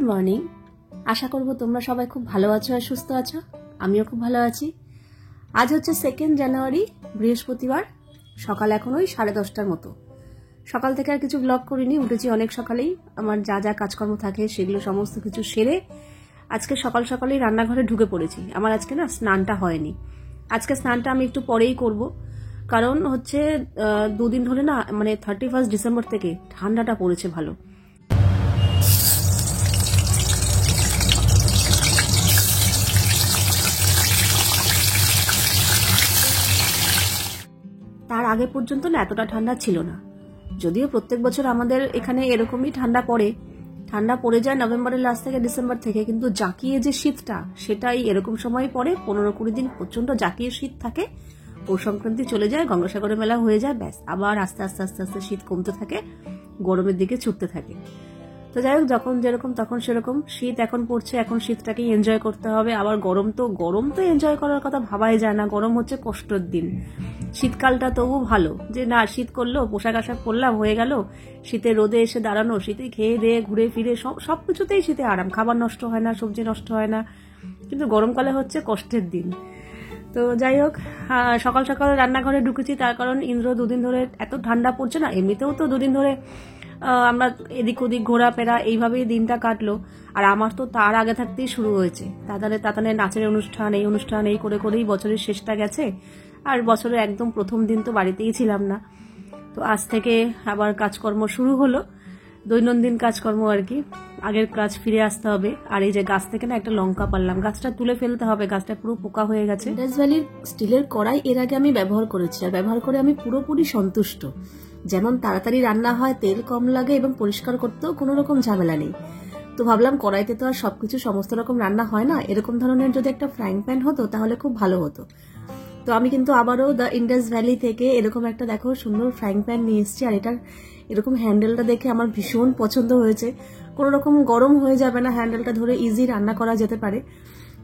Morning. আশা করব তোমরা সবাই খুব ভালো আছো আর সুস্থ আছো। আমিও খুব ভালো আছি। আজ হচ্ছে 2 জানুয়ারি, বৃহস্পতিবার। সকাল এখন ওই 10:30টার মতো। সকাল থেকে আর কিছু ব্লগ করিনি, উঠেছি অনেক সকালেই। আমার যা যা কাজকর্ম থাকে সেগুলো সমস্ত কিছু সেরে আজকে সকাল সকালেই রান্নাঘরে ঢুকে পড়েছি। আমার আজকে না স্নানটা হয়নি। আজকে স্নানটা আমি একটু পরেই করব, কারণ হচ্ছে 2 দিন ধরে না, মানে 31 ডিসেম্বর থেকে ঠান্ডাটা পড়েছে ভালো। তার আগে পর্যন্ত না এতটা ঠান্ডা ছিল না, যদিও প্রত্যেক বছর আমাদের এখানে এরকমই ঠান্ডা পড়ে যায় নভেম্বরের লাস্ট থেকে ডিসেম্বর থেকে, কিন্তু জাঁকিয়ে যে শীতটা সেটাই এরকম সময় পড়ে। 15-20 দিন প্রচন্ড জাঁকিয়ে শীত থাকে। পৌষ সংক্রান্তি চলে যায়, গঙ্গাসাগরের মেলা হয়ে যায়, ব্যাস আবার আস্তে আস্তে আস্তে আস্তে শীত কমতে থাকে, গরমের দিকে ছুটতে থাকে। তো যাই হোক, যখন যেরকম তখন সেরকম। শীত এখন পড়ছে, এখন শীতটাকেই এনজয় করতে হবে। আবার গরম তো এনজয় করার কথা ভাবাই যায় না। গরম হচ্ছে কষ্টের দিন। শীতকালটা তবু ভালো, যে না শীত করলো, পোশাক আশাক পরলাম, হয়ে গেল। শীতে রোদে এসে দাঁড়ানো, শীতে খেয়ে দিয়ে ঘুরে ফিরে সবকিছুতেই শীতে আরাম। খাবার নষ্ট হয় না, সবজি নষ্ট হয় না। কিন্তু গরমকালে হচ্ছে কষ্টের দিন। তো যাই হোক, সকাল সকাল রান্নাঘরে ঢুকেছি, তার কারণ ইন্দ্র 2 দিন ধরে এত ঠান্ডা পড়ছে না। এমনিতেও তো 2 দিন ধরে আমরা এদিক ওদিক ঘোরাফেরা এইভাবেই দিনটা কাটলো। আর আমার তো তার আগে থাকতেই শুরু হয়েছে তাতানে নাচের অনুষ্ঠান, এই অনুষ্ঠান, এই করে করেই বছরের শেষটা গেছে। আর বছরের একদম প্রথম দিন তো বাড়িতেই ছিলাম না। তো আজ থেকে আবার কাজকর্ম শুরু হলো, দৈনন্দিন কাজকর্ম আর কি। আগের কাজ ফিরে আসতে হবে। আর এই যে গাছ থেকে না একটা লঙ্কা পারলাম, গাছটা তুলে ফেলতে হবে, গাছটা পুরো পোকা হয়ে গেছে। ইন্ডাস ভ্যালির স্টিলের কড়াই এর আগে আমি ব্যবহার করেছি, আর ব্যবহার করে আমি পুরোপুরি সন্তুষ্ট। যেমন তাড়াতাড়ি রান্না হয়, তেল কম লাগে এবং পরিষ্কার করতেও কোনো রকম ঝামেলা নেই। তো ভাবলাম কড়াইতে তো আর সবকিছু সমস্ত রকম রান্না হয় না, এরকম ধরনের যদি একটা ফ্রাইং প্যান হতো তাহলে খুব ভালো হতো। তো আমি কিন্তু আবারও দ্য ইন্ডাস ভ্যালি থেকে এরকম একটা দেখো সুন্দর ফ্রাইং প্যান নিয়ে এসেছি। আর এটার এরকম হ্যান্ডেলটা দেখে আমার ভীষণ পছন্দ হয়েছে। কোনো রকম গরম হয়ে যাবে না, হ্যান্ডেলটা ধরে ইজি রান্না করা যেতে পারে।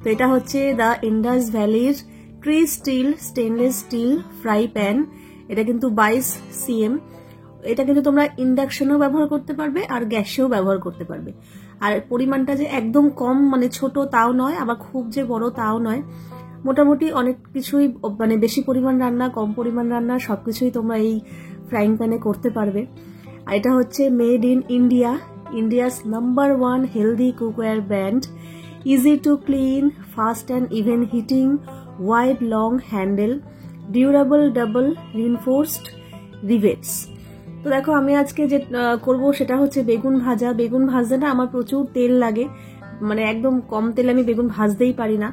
তো এটা হচ্ছে দ্য ইন্ডাস ভ্যালির crystal stainless steel fry pan. এটা কিন্তু 22 cm। এটা কিন্তু তোমরা ইন্ডাকশনেও ব্যবহার করতে পারবে আর গ্যাসেও ব্যবহার করতে পারবে। আর পরিমাণটা যে একদম কম, মানে ছোট তাও নয়, আবার খুব যে বড় তাও নয়। মোটামুটি অনেক কিছুই, মানে বেশি পরিমাণ রান্না, কম পরিমাণ রান্না সবকিছুই তোমরা এই ফ্রাইং প্যানে করতে পারবে। আর এটা হচ্ছে made in India, India's number 1 healthy cookware brand. Easy to clean, fast and even heating, wide long handle, durable double reinforced rivets. তো দেখো, আমি আজকে যে করব সেটা হচ্ছে বেগুন ভাজা। বেগুন ভাজতে না আমার প্রচুর তেল লাগে, মানে একদম কম তেলে আমি বেগুন ভাজতেই পারি না।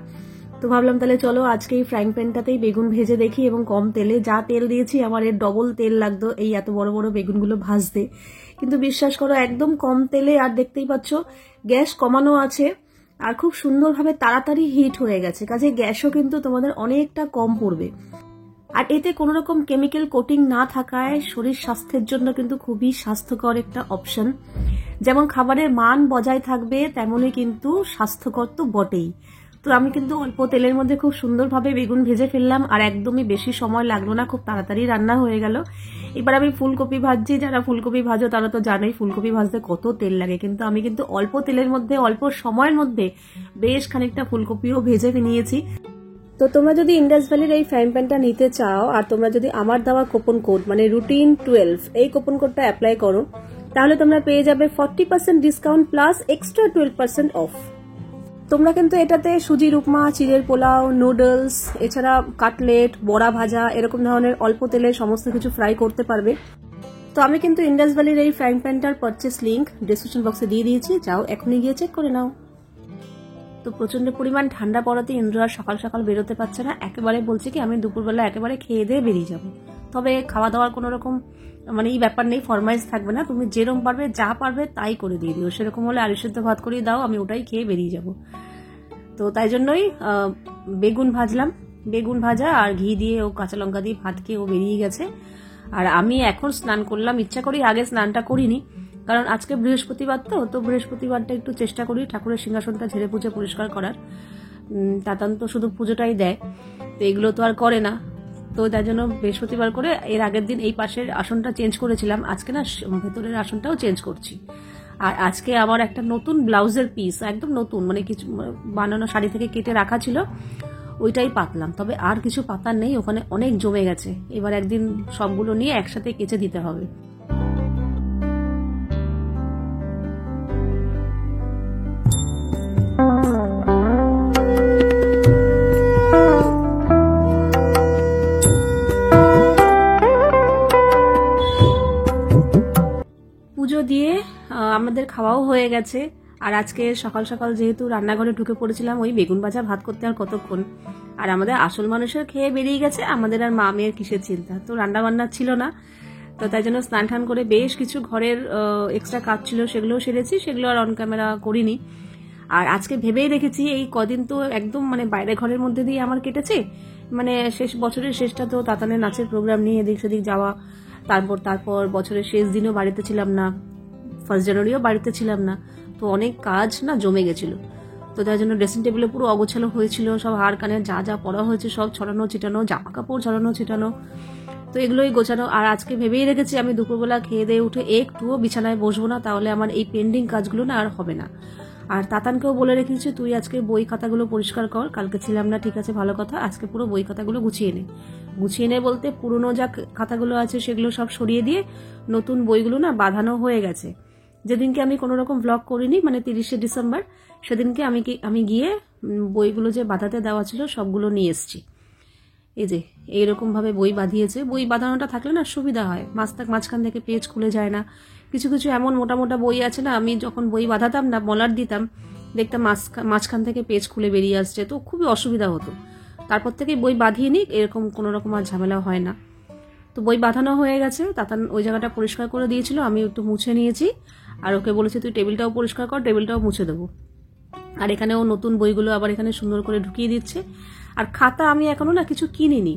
তো ভাবলাম তাহলে চলো আজকে এই ফ্রাইং প্যানটাতেই বেগুন ভেজে দেখি, এবং কম তেলে। যা তেল দিয়েছি আমার এর ডবল তেল লাগতো এই এত বড় বড় বেগুনগুলো ভাজতে। কিন্তু বিশ্বাস করো, একদম কম তেলে। আর দেখতেই পাচ্ছ গ্যাস কমানো আছে, আর খুব সুন্দরভাবে তাড়াতাড়ি হিট হয়ে গেছে। কাজে গ্যাসও কিন্তু তোমাদের অনেকটা কম পড়বে। আর এতে কোনো রকম কেমিক্যাল কোটিং না থাকায় শরীর স্বাস্থ্যের জন্য কিন্তু খুবই স্বাস্থ্যকর একটা অপশন। যেমন খাবারের মান বজায় থাকবে, তেমনই কিন্তু স্বাস্থ্যকর তো বটেই। তো আমি কিন্তু অল্প তেলের মধ্যে খুব সুন্দরভাবে বেগুন ভেজে ফেললাম, আর একদমই বেশি সময় লাগলো না, খুব তাড়াতাড়ি রান্না হয়ে গেল। এবার আমি ফুলকপি ভাজছি। যারা ফুলকপি ভাজো তারা তো জানোই ফুলকপি ভাজতে কত তেল লাগে, কিন্তু আমি কিন্তু অল্প তেলের মধ্যে অল্প সময়ের মধ্যে বেশ খানিকটা ফুলকপিও ভেজে নিয়েছি। তো তোমরা যদি ইন্ডাস ভ্যালির এই ফ্রাইং প্যানটা নিতে চাও, আর তোমরা যদি আমার দেওয়া কুপন কোড, মানে রুটিন 12, এই কুপন কোডটা অ্যাপ্লাই করো, তাহলে তোমরা পেয়ে যাবে 40% ডিসকাউন্ট প্লাস এক্সট্রা 12% অফ। তোমরা কিন্তু এটাতে সুজির উপমা, চিড়ের পোলাও, নুডলস, এছাড়া কাটলেট, বড়া ভাজা, এরকম ধরনের অল্প তেলে সমস্ত কিছু ফ্রাই করতে পারবে। তো আমি কিন্তু ইন্ডাস ভ্যালির এই ফ্রাইং প্যানটার পারচেস লিঙ্ক ডেসক্রিপশন বক্সে দিয়ে দিয়েছি, যাও এখনই গিয়ে চেক করে নাও। তো প্রচন্ড পরিমাণ ঠান্ডা পড়াতে ইন্দ্র আর সকাল সকাল বেরোতে পারছে না। একেবারে বলছে কি আমি দুপুরবেলা একেবারে খেয়ে দিয়ে বেরিয়ে যাব। তবে খাওয়া দাওয়ার কোনো রকম মানে এই ব্যাপার নেই, ফরমাইশ থাকবে না। তুমি যেরকম পারবে, যা পারবে তাই করে দিয়ে দিও। সেরকম হলে আলু সেদ্ধ ভাত করিয়ে দাও, আমি ওটাই খেয়ে বেরিয়ে যাব। তো তাই জন্যই বেগুন ভাজলাম, বেগুন ভাজা আর ঘি দিয়ে ও কাঁচা লঙ্কা দিয়ে ভাত খেয়ে ও বেরিয়ে গেছে। আর আমি এখন স্নান করলাম, ইচ্ছা করি আগে স্নানটা করিনি, কারণ আজকে বৃহস্পতিবার। তো বৃহস্পতিবারটা একটু চেষ্টা করি ঠাকুরের সিংহাসনটা ঝেড়ে পুজো পরিষ্কার করার। তাতান তো শুধু পুজোটাই দেয়, তো এগুলো তো আর করে না। তো তাই জন্য বৃহস্পতিবার করে এর আগের দিন এই পাশের আসনটা চেঞ্জ করেছিলাম, আজকে না ভেতরের আসনটাও চেঞ্জ করছি। আর আজকে আমার একটা নতুন ব্লাউজের পিস, একদম নতুন, মানে কিছু বানানো শাড়ি থেকে কেটে রাখা ছিল, ওইটাই পাতলাম। তবে আর কিছু পাতার নেই, ওখানে অনেক জমে গেছে। এবার একদিন সবগুলো নিয়ে একসাথে কেচে দিতে হবে। পুজো দিয়ে আমাদের খাওয়াও হয়ে গেছে। আর আজকে সকাল সকাল যেহেতু রান্নাঘরে ঢুকে পড়েছিলাম, ওই বেগুন ভাজা ভাত করতে আর কতক্ষণ। আর আমাদের আসল মানুষের খেয়ে বেরিয়ে গেছে, আমাদের আর মা মেয়ের কিসের চিন্তা। তো রান্না বান্না ছিল না, তো তাই জন্য স্নান টান করে বেশ কিছু ঘরের এক্সট্রা কাজ ছিল, সেগুলোও সেরেছি, সেগুলো আর অন ক্যামেরা করিনি। আর আজকে ভেবেই রেখেছি, এই কদিন তো একদম মানে বাইরে ঘরের মধ্যে দিয়ে আমার কেটেছে, মানে শেষ বছরের শেষটা তো তাতানের নাচের প্রোগ্রাম নিয়ে এদিক সেদিক যাওয়া, তারপর বছরের শেষ দিনও বাড়িতে ছিলাম না, 1 জানুয়ারিও বাড়িতে ছিলাম না, তো অনেক কাজ না জমে গেছিল। তো তাই জন্য ড্রেসিং টেবিলে পুরো অগোছালো হয়েছিল, সব হাড় কানে যা যা পরা হয়েছে সব ছড়ানো ছিটানো, জামা কাপড় ছড়ানো ছিটানো, তো এগুলোই গোছানো। আর আজকে ভেবেই রেখেছি আমি দুপুরবেলা খেয়ে দিয়ে উঠে একটুও বিছানায় বসবো না, তাহলে আমার এই পেন্ডিং কাজগুলো না আর হবে না। আর তাতানকেও বলে রেখেছি, তুই আজকে বই খাতাগুলো পরিষ্কার কর, কালকে ছিলাম না, ঠিক আছে ভালো কথা, আজকে পুরো বই খাতাগুলো গুছিয়ে নে বলতে পুরনো যা খাতাগুলো আছে সেগুলো সব সরিয়ে দিয়ে নতুন বইগুলো না বাঁধানো হয়ে গেছে। যেদিনকে আমি কোনো রকম ব্লগ করিনি, মানে 30শে ডিসেম্বর, সেদিনকে আমি গিয়ে বইগুলো যে বাঁধাতে দেওয়া ছিল সবগুলো নিয়ে এসেছি। এই যে এইরকম ভাবে বই বাঁধিয়েছে। বই বাঁধানোটা থাকলে না সুবিধা হয়, মাঝখান থেকে পেজ খুলে যায় না। কিছু কিছু এমন মোটা মোটা বই আছে না, আমি যখন বই বাঁধাতাম না, মলার দিতাম, দেখতাম মাঝখান থেকে পেজ খুলে বেরিয়ে আসছে, তো খুবই অসুবিধা হতো। তারপর থেকে বই বাঁধিয়ে নিই, এরকম কোনো রকম আর ঝামেলা হয় না। তো বই বাঁধানো হয়ে গেছে, তাতান ওই জায়গাটা পরিষ্কার করে দিয়েছিল, আমি একটু মুছে নিয়েছি। আর ওকে বলেছি তুই টেবিলটাও পরিষ্কার কর, টেবিলটাও মুছে দেবো। আর এখানে ও নতুন বইগুলো আবার এখানে সুন্দর করে ঢুকিয়ে দিচ্ছে। আর খাতা আমি এখনো না কিছু কিনিনি,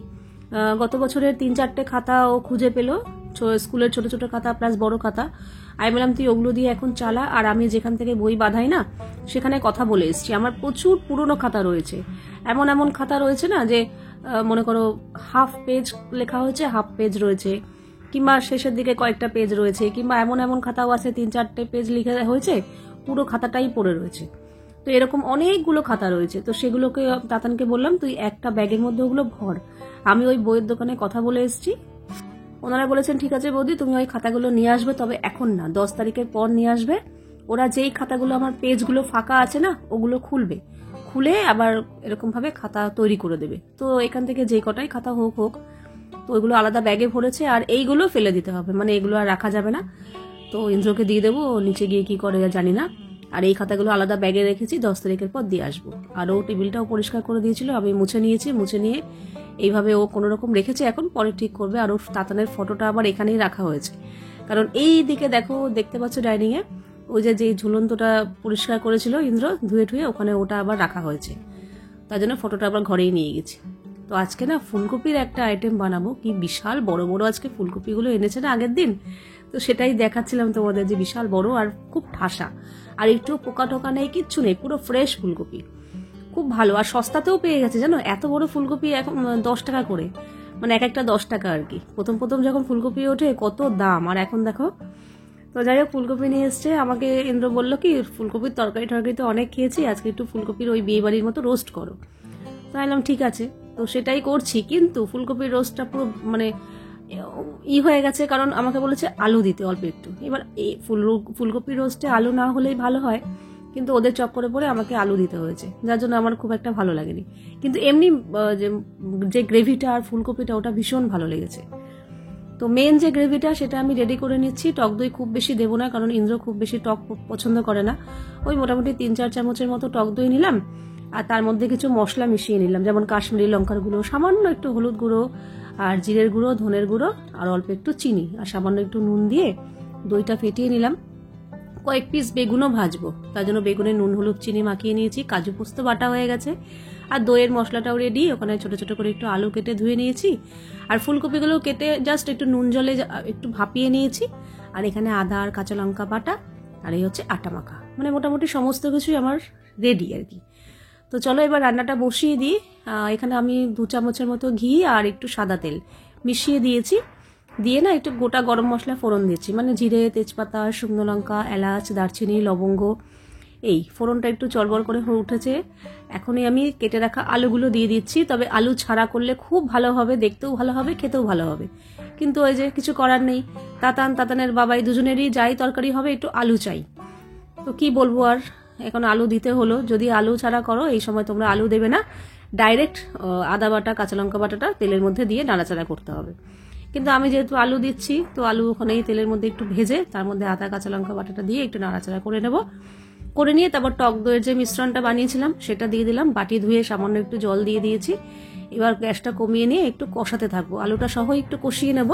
গত বছরের 3-4টে খাতা ও খুঁজে পেলো, স্কুলের ছোট ছোট খাতা প্লাস বড় খাতা। আমি বললাম তুই ওগুলো দিয়ে এখন চালা, আর আমি যেখান থেকে বই বাঁধাই না সেখানে কথা বলে এসছি। আমার প্রচুর পুরনো খাতা রয়েছে, এমন খাতা রয়েছে না যে মনে করো হাফ পেজ লেখা হয়েছে, হাফ পেজ রয়েছে, কিংবা শেষের দিকে কয়েকটা পেজ রয়েছে, কিংবা এমন খাতাও আছে 3-4টে পেজ লিখে হয়েছে, পুরো খাতাটাই পড়ে রয়েছে। তো এরকম অনেকগুলো খাতা রয়েছে। তো সেগুলোকে তাতানকে বললাম তুই একটা ব্যাগের মধ্যে ওগুলো ভর। আমি ওই বইয়ের দোকানে কথা বলে এসেছি, ওনারা বলেছেন ঠিক আছে বৌদি তুমি ওই খাতাগুলো নিয়ে আসবে, তবে এখন না, 10 তারিখের পর নিয়ে আসবে। ওরা যেই খাতাগুলো আমার পেজগুলো ফাঁকা আছে না ওগুলো খুলে আবার এরকম ভাবে খাতা তৈরি করে দেবে। তো এখান থেকে যে কটাই খাতা হোক, তো ওইগুলো আলাদা ব্যাগে ভরেছে। আর এইগুলো ফেলে দিতে হবে, মানে এগুলো আর রাখা যাবে না। তো ইন্দ্রকে দিয়ে দেবো, নিচে গিয়ে কি করে জানি না। আর এই খাতাগুলো আলাদা ব্যাগে রেখেছি, 10 তারিখের পর দিয়ে আসবো। আর ও টেবিলটাও পরিষ্কার করে দিয়েছিল, আমি মুছে নিয়ে এইভাবে ও কোনো রকম রেখেছে, এখন পরে ঠিক করবে। আর ওর তাতানের ফটোটা আবার এখানেই রাখা হয়েছে, কারণ এই দিকে দেখতে পাচ্ছ ডাইনিং এ ওই যে ঝুলন্তটা পরিষ্কার করেছিল ইন্দ্র ধুয়ে ওখানে ওটা আবার রাখা হয়েছে, তার জন্য ফটোটা আবার ঘরেই নিয়ে গেছি। তো আজকে না ফুলকপির একটা আইটেম বানাবো, কি বিশাল বড় বড় আজকে ফুলকপিগুলো এনেছে না আগের দিন, তো সেটাই দেখাচ্ছিলাম তোমাদের, যে বিশাল বড় আর খুব ঠাসা, আর একটু পোকা টোকা নেই, কিচ্ছু নেই, পুরো ফ্রেশ ফুলকপি, খুব ভালো। আর সস্তাতেও পেয়ে গেছে জানো, এত বড় ফুলকপি এখন 10 টাকা করে, মানে এক একটা 10 টাকা আর কি। প্রথম যখন ফুলকপি ওঠে কত দাম, আর এখন দেখো। তো যাই হোক ফুলকপি নিয়ে এসছে, আমাকে ইন্দ্র বললো কি ফুলকপির তরকারি তো অনেক খেয়েছি, আজকে একটু ফুলকপির ওই বিয়ে বাড়ির মতো রোস্ট করো। তো বললাম ঠিক আছে, তো সেটাই করছি। কিন্তু ফুলকপির রোস্টটা পুরো মানে হয়ে গেছে, কারণ আমাকে বলেছে আলু দিতে অল্প একটু। এবার এই ফুলকপির রোস্টে আলু না হলেই ভালো হয়, কিন্তু ওদের চক্করে পড়ে আমাকে আলু দিতে হয়েছে, যার জন্য আমার খুব একটা ভালো লাগেনি। কিন্তু এমনি যে গ্রেভিটা আর ফুলকপিটা ওটা ভীষণ ভালো লেগেছে। তো মেন যে গ্রেভিটা সেটা আমি রেডি করে নিচ্ছি। টক দই খুব বেশি দেবো না, কারণ ইন্দ্র খুব বেশি টক পছন্দ করে না। ওই মোটামুটি 3-4 চামচের মতো টক দই নিলাম, আর তার মধ্যে কিছু মশলা মিশিয়ে নিলাম, যেমন কাশ্মীরি লঙ্কার গুঁড়ো, সামান্য একটু হলুদ গুঁড়ো, আর জিরের গুঁড়ো, ধনের গুঁড়ো, আর অল্প একটু চিনি, আর সামান্য একটু নুন দিয়ে দইটা ফেটিয়ে নিলাম। কয়েক পিস বেগুনও ভাজবো, তার জন্য বেগুনে নুন হলুদ চিনি মাখিয়ে নিয়েছি। কাজু পোস্ত বাটা হয়ে গেছে, আর দইয়ের মশলাটাও রেডি। ওখানে ছোট ছোট করে একটু আলু কেটে ধুয়ে নিয়েছি, আর ফুলকপিগুলো কেটে জাস্ট একটু নুন জলে একটু ভাপিয়ে নিয়েছি। আর এখানে আদা আর কাঁচা লঙ্কা বাটা, আর এই হচ্ছে আটা মাখা, মানে মোটামুটি সমস্ত কিছুই আমার রেডি আর কি। তো চলো এবার রান্নাটা বসিয়ে দিই। এখানে আমি 2 চামচের মতো ঘি আর একটু সাদা তেল মিশিয়ে দিয়েছি। দিয়ে না একটু গোটা গরম মশলা ফোড়ন দিচ্ছি, মানে জিরে, তেজপাতা, শুকনো লঙ্কা, এলাচ, দারচিনি, লবঙ্গ, এই ফোড়নটা একটু চড়বড় করে হয়ে উঠেছে। এখনই আমি কেটে রাখা আলুগুলো দিয়ে দিচ্ছি, তবে আলু ছাড়া করলে খুব ভালো হবে, দেখতেও ভালো হবে, খেতেও ভালো হবে। কিন্তু ওই যে কিছু করার নেই, তাতানের বাবাই দুজনেরই যাই তরকারি হবে একটু আলু চাই, তো কি বলবো আর, এখন আলু দিতে হলো। যদি আলু ছাড়া করো এই সময় তোমরা আলু দেবে না, ডাইরেক্ট আদা বাটা, কাঁচা লঙ্কা বাটাটা তেলের মধ্যে দিয়ে নাড়াচাড়া করতে হবে। কিন্তু আমি যেহেতু আলু দিচ্ছি, তো আলু ওখানে তেলের মধ্যে একটু ভেজে তার মধ্যে আদা কাঁচা লঙ্কা বাটাটা দিয়ে একটু নাড়াচাড়া করে নেব। করে নিয়ে তারপর টক দইয়ের যে মিশ্রণটা বানিয়েছিলাম সেটা দিয়ে দিলাম, বাটি ধুয়ে সামান্য একটু জল দিয়ে দিয়েছি। এবার গ্যাসটা কমিয়ে নিয়ে একটু কষাতে থাকবো, আলুটা সহ একটু কষিয়ে নেব।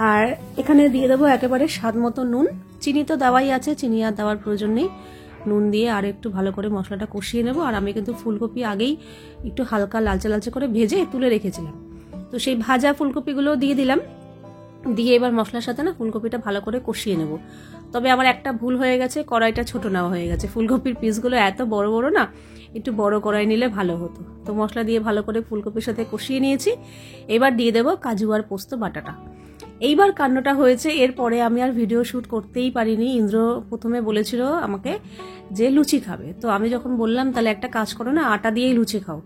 আর এখানে দিয়ে দেবো একেবারে স্বাদ মতো নুন, চিনি তো দেওয়াই আছে, চিনি আর দেওয়ার প্রয়োজন নেই। নুন দিয়ে আর একটু ভালো করে মশলাটা কষিয়ে নেব। আর আমি কিন্তু ফুলকপি আগেই একটু হালকা লালচে লালচে করে ভেজে তুলে রেখেছিলাম, তো সেই ভাজা ফুলকপিগুলো দিয়ে দিলাম। দিয়ে এবার মশলার সাথে না ফুলকপিটা ভালো করে কষিয়ে নেব। তবে আমার একটা ভুল হয়ে গেছে, কড়াইটা ছোট নেওয়া হয়ে গেছে, ফুলকপির পিসগুলো এত বড় বড় না, একটু বড় কড়াই নিলে ভালো হতো। তো মশলা দিয়ে ভালো করে ফুলকপির সাথে কষিয়ে নিয়েছি। এবার দিয়ে দেবো কাজু আর পোস্ত বাটাটা। এইবার কান্ডটা হয়েছে, এরপরে আমি আর ভিডিও শ্যুট করতেই পারিনি। ইন্দ্র প্রথমে বলেছিল আমাকে যে লুচি খাবে, তো আমি যখন বললাম তাহলে একটা কাজ করো না, আটা দিয়েই লুচি খাও,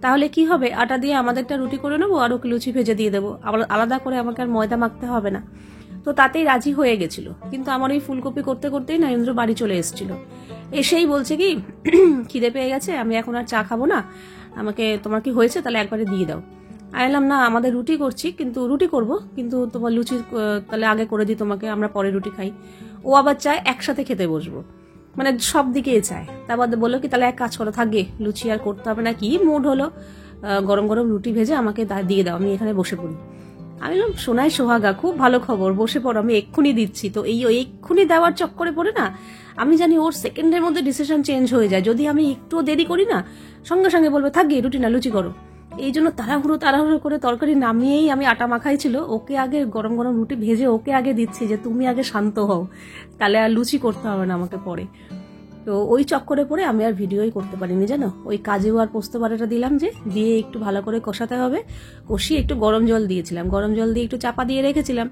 তাহলে কি হবে, আটা দিয়ে আমাদেরটা রুটি করে নেবো আর ওকে লুচি ভেজে দিয়ে দেবো, আবার আলাদা করে আমাকে আর ময়দা মাখতে হবে না। তো তাতেই রাজি হয়ে গেছিল। কিন্তু আমার ওই ফুলকপি করতে করতেই না ইন্দ্র বাড়ি চলে এসেছিল, এসেই বলছে কি খিদে পেয়ে গেছে, আমি এখন আর চা খাবো না, আমাকে তোমার কি হয়েছে তাহলে একবারে দিয়ে দাও। আইলাম না, আমাদের রুটি করছি, কিন্তু রুটি করব, কিন্তু তোমার লুচি তাহলে আগে করে দিই তোমাকে, আমরা পরে রুটি খাই। ও আবার চায় একসাথে খেতে বসবো, মানে সব দিকেই চায়। তারপর বললো কি তাহলে এক কাজ করো, থাকবে লুচি আর করতে হবে না, কি মুড হলো, গরম গরম রুটি ভেজে আমাকে দিয়ে দাও, আমি এখানে বসে পড়ি। আমি বললাম সোনাই সোহাগা, খুব ভালো খবর, বসে পড়ো, আমি এক্ষুনি দিচ্ছি। তো এই এক্ষুনি দেওয়ার চক্করে পড়ে না, আমি জানি ওর সেকেন্ডের মধ্যে ডিসিশন চেঞ্জ হয়ে যায়। যদি আমি একটুও দেরি করি না, সঙ্গে সঙ্গে বলবে থাকবে রুটি না লুচি করো। এই জন্য তাড়াহুড়ো করে তরকারি নামিয়েই আমি আটা মাখাই ছিল, ওকে আগে গরম গরম রুটি ভেজে ওকে আগে দিচ্ছি যে তুমি আগে শান্ত হও, তাহলে আর লুচি করতে হবে না আমাকে পরে। তো ওই চক্করে পড়ে আমি আর ভিডিওই করতে পারিনি জানো। ওই কাজু আর পোস্ত বাটাটা দিলাম, যে দিয়ে একটু ভালো করে কষাতে হবে, কষিয়ে একটু গরম জল দিয়েছিলাম, গরম জল দিয়ে একটু চাপা দিয়ে রেখেছিলাম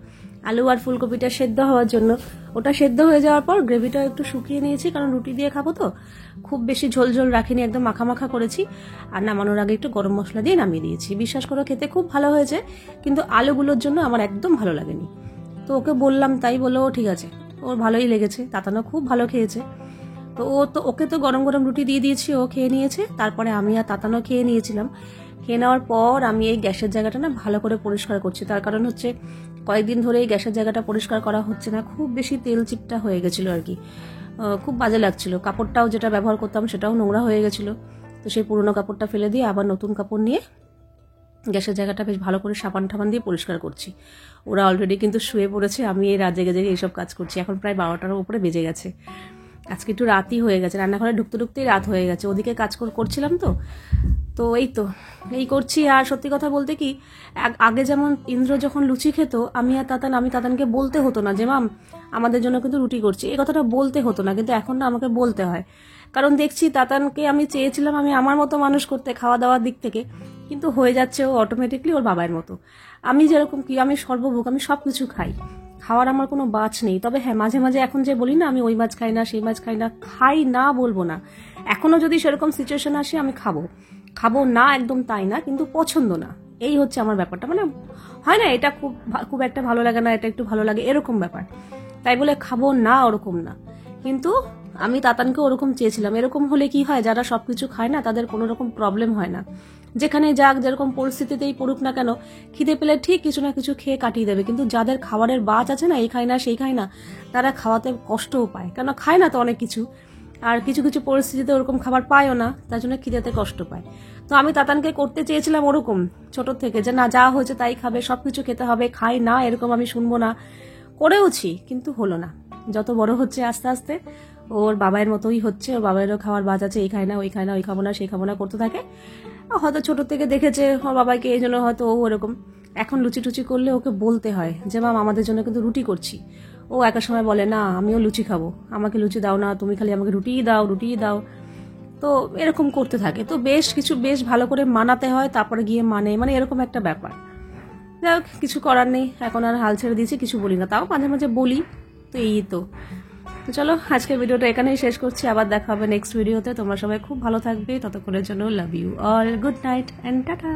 আলু আর ফুলকপিটা সেদ্ধ হওয়ার জন্য। ওটা সেদ্ধ হয়ে যাওয়ার পর গ্রেভিটা একটু শুকিয়ে নিয়েছি, কারণ রুটি দিয়ে খাবো তো, খুব বেশি ঝোল ঝোল রাখিনি, একদম মাখা মাখা করেছি। আর নামানোর আগে একটু গরম মশলা দিয়ে নামিয়ে দিয়েছি। বিশ্বাস করো খেতে খুব ভালো হয়েছে, কিন্তু আলুগুলোর জন্য আমার একদম ভালো লাগেনি। তো ওকে বললাম, তাই বললো ঠিক আছে, ওর ভালোই লেগেছে, তাতানো খুব ভালো খেয়েছে। তো ওকে তো গরম গরম রুটি দিয়ে দিয়েছি, ও খেয়ে নিয়েছে। তারপরে আমি আর তাতানো খেয়ে নিয়েছিলাম। খেয়ে নেওয়ার পর আমি এই গ্যাসের জায়গাটা না ভালো করে পরিষ্কার করছি, তার কারণ হচ্ছে কয়েকদিন ধরে এই গ্যাসের জায়গাটা পরিষ্কার করা হচ্ছে না, খুব বেশি তেল চিপটা হয়ে গেছিল আর কি, খুব বাজে লাগছিল। কাপড়টাও যেটা ব্যবহার করতাম সেটাও নোংরা হয়ে গেছিলো, তো সেই পুরোনো কাপড়টা ফেলে দিয়ে আবার নতুন কাপড় নিয়ে গ্যাসের জায়গাটা বেশ ভালো করে সাবান টাবান দিয়ে পরিষ্কার করছি। ওরা অলরেডি কিন্তু শুয়ে পড়েছে, আমি এই রাত জেগে জেগে এইসব কাজ করছি। এখন প্রায় 12টার উপরে বেজে গেছে, আজকে একটু রাতই হয়ে গেছে, রান্নাঘরে ঢুকতে ঢুকতেই রাত হয়ে গেছে, ওদিকে কাজ করছিলাম তো। তো এই করছি। আর সত্যি কথা বলতে কি, আগে যেমন ইন্দ্র যখন লুচি খেত, আমি তাতানকে বলতে হতো না যে মাম আমাদের জন্য কিন্তু রুটি করছি, এই কথাটা বলতে হতো না, কিন্তু এখন না আমাকে বলতে হয়। কারণ দেখছি তাতানকে আমি চেয়েছিলাম আমি আমার মতো মানুষ করতে খাওয়া দাওয়ার দিক থেকে, কিন্তু হয়ে যাচ্ছে ও অটোমেটিকলি ওর বাবার মতো। আমি যেরকম কি, আমি সর্বভোগ, আমি সব কিছু খাই, খাওয়ার আমার কোনো বাছ নেই। তবে হ্যাঁ, মাঝে মাঝে এখন যে বলি না আমি ওই মাছ খাই না সেই মাছ খাই না বলবো না, এখনো যদি সেরকম সিচুয়েশন আসে আমি খাবো না, একদম তাই না, কিন্তু পছন্দ না, এই হচ্ছে আমার ব্যাপারটা। মানে হয় না, এটা খুব একটা ভালো লাগে না, এটা একটু ভালো লাগে, এরকম ব্যাপার। তাই বলে খাবো না ওরকম না, কিন্তু আমি তাতানকে ওরকম চেয়েছিলাম। এরকম হলে কি হয়, যারা সবকিছু খায় না তাদের কোনো রকম প্রবলেম হয় না, যেখানে যাক যেরকম পরিস্থিতিতেই পড়ুক না কেন, খিদে পেলে ঠিক কিছু না কিছু খেয়ে কাটিয়ে দেবে। কিন্তু যাদের খাবারের বাজ আছে না, এই খায় না সেই খায় না, তারা খাওয়াতে কষ্টও পায়, কেন খায় না তো অনেক কিছু, আর কিছু কিছু পরিস্থিতিতে ওরকম খাবার পায়ও না, তার জন্য খিদেতে কষ্ট পায়। তো আমি তাতানকে করতে চেয়েছিলাম ওরকম ছোট থেকে, যে না যা হয়েছে তাই খাবে, সবকিছু খেতে হবে, খাই না এরকম আমি শুনবো না, করেওছি, কিন্তু হলো না। যত বড় হচ্ছে আস্তে আস্তে ওর বাবার মতোই হচ্ছে, ওর বাবারও খাওয়ার বাজ আছে, এই খায় না ওই খায় না, ওই খাবো না সেই খাবো না করতে থাকে। হয়তো ছোট থেকে দেখেছে ওর বাবাকে, এই জন্য হয়তো ও ওরকম। এখন লুচি টুচি করলে ওকে বলতে হয় যে মাম আমাদের জন্য কিন্তু রুটি করছি। ও একটা সময় বলে না আমিও লুচি খাবো, আমাকে লুচি দাও না, তুমি খালি আমাকে রুটিই দাও। তো এরকম করতে থাকে। তো বেশ ভালো করে মানাতে হয়, তারপরে গিয়ে মানে এরকম একটা ব্যাপার। যাই হোক, কিছু করার নেই, এখন আর হাল ছেড়ে দিয়েছি, কিছু বলি না, তাও মাঝে মাঝে বলি। তো এই তো চলো আজকের ভিডিওটা এখানেই শেষ করছি, আবার দেখা হবে নেক্সট ভিডিওতে। তোমরা সবাই খুব ভালো থাকবে, ততক্ষণের জন্য love you all, good night and tata.